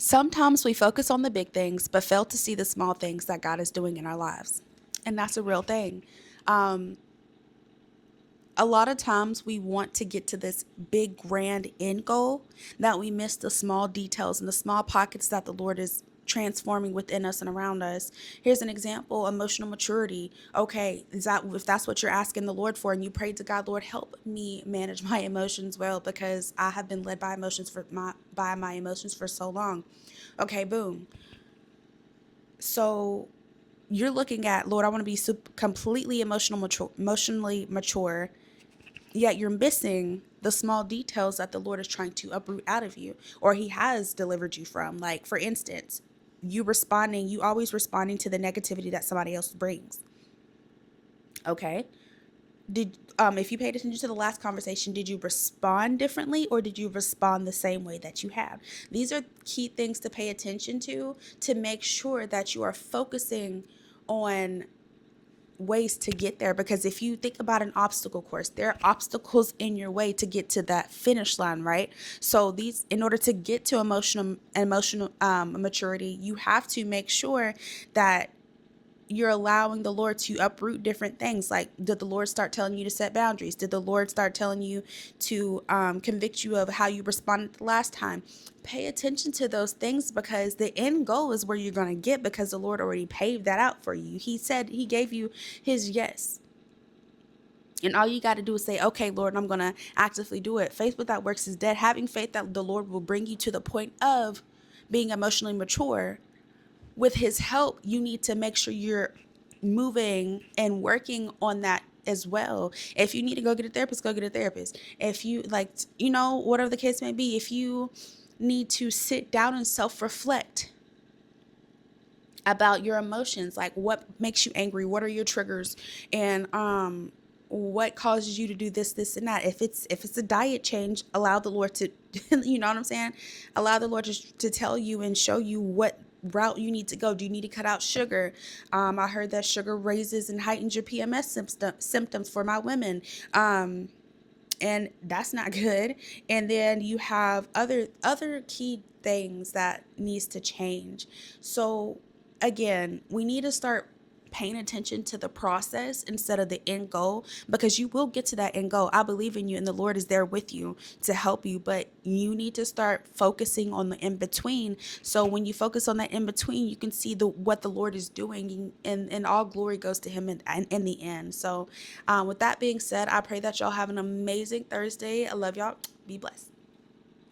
Sometimes we focus on the big things, but fail to see the small things that God is doing in our lives. And that's a real thing. Um, a lot of times we want to get to this big, grand end goal that we miss the small details and the small pockets that the Lord is transforming within us and around us. Here's an example: emotional maturity. Okay, is that if that's what you're asking the Lord for and you pray to God, Lord, help me manage my emotions well because I have been led by my emotions for so long. Okay, boom. So you're looking at, Lord, I want to be completely emotionally mature, yet you're missing the small details that the Lord is trying to uproot out of you, or He has delivered you from. Like, for instance, you always responding to the negativity that somebody else brings. Okay. If you paid attention to the last conversation, did you respond differently or did you respond the same way that you have? These are key things to pay attention to make sure that you are focusing on ways to get there, because if you think about an obstacle course, there are obstacles in your way to get to that finish line, right? So these, in order to get to emotional maturity, you have to make sure that you're allowing the Lord to uproot different things. Like, did the Lord start telling you to set boundaries? Did the Lord start telling you to convict you of how you responded the last time? Pay attention to those things, because the end goal is where you're going to get, because the Lord already paved that out for you. He said He gave you His yes. And all you got to do is say, okay, Lord, I'm going to actively do it. Faith without works is dead. Having faith that the Lord will bring you to the point of being emotionally mature, with His help, you need to make sure you're moving and working on that as well. If you need to go get a therapist, go get a therapist. If you whatever the case may be, if you need to sit down and self-reflect about your emotions, like what makes you angry, what are your triggers, and what causes you to do this and that. If it's a diet change, allow the Lord to you know what I'm saying, allow the Lord to tell you and show you what route you need to go. Do you need to cut out sugar? I heard that sugar raises and heightens your PMS symptoms for my women, and that's not good. And then you have other key things that needs to change. So again, we need to start paying attention to the process instead of the end goal, because you will get to that end goal. I believe in you and the Lord is there with you to help you, but you need to start focusing on the in between. So when you focus on that in between, you can see what the Lord is doing, and all glory goes to Him in the end. So with that being said, I pray that y'all have an amazing Thursday. I love y'all. Be blessed.